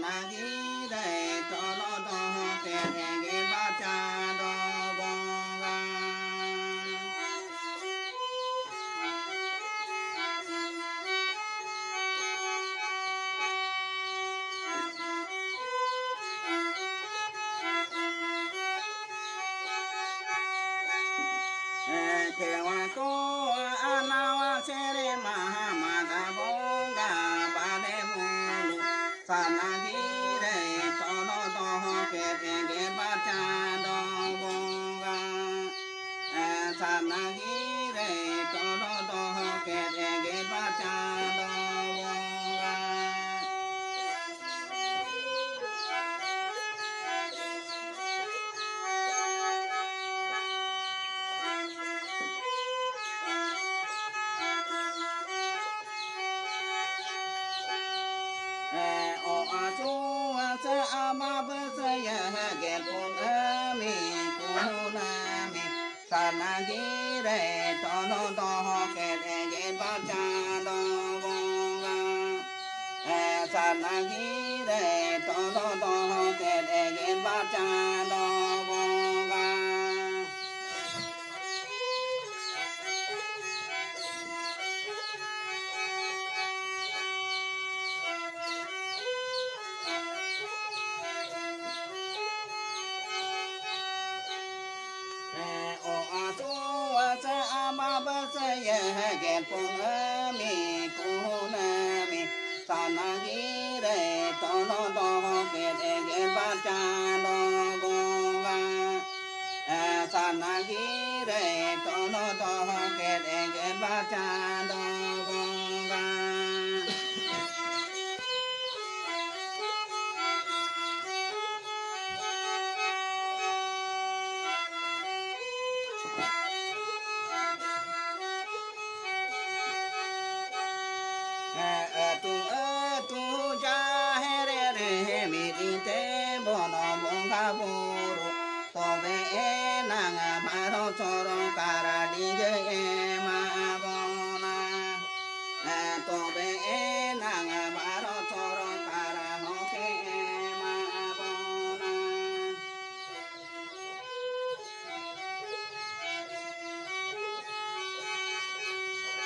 na gi re to lo do ke ge ba cha do bong ga ke wa ko ana wa se re ma ma ga bong ga ba de mu sa na gi re to lo do ke ge ba cha do bong ga sa na gi re to lo do ke ge ba cha do bong ga o a chu a sa a ma ba sa ya ge pu na mi ku na mi sa na gi re to lo do ke ge ba cha do bong ga sa na gi re to lo do ke ge ba cha do bong ga o a chu a sa a ma ba sa ya ge pu na mi ku na mi sa na gi re to lo do ke ge ba cha do bong ga sa na gi re to lo do ke ge ba cha do bong ga tu ja he re re mi di te bono bong ga buru to be na nga ma ro cho ro kara di ge ma bona to be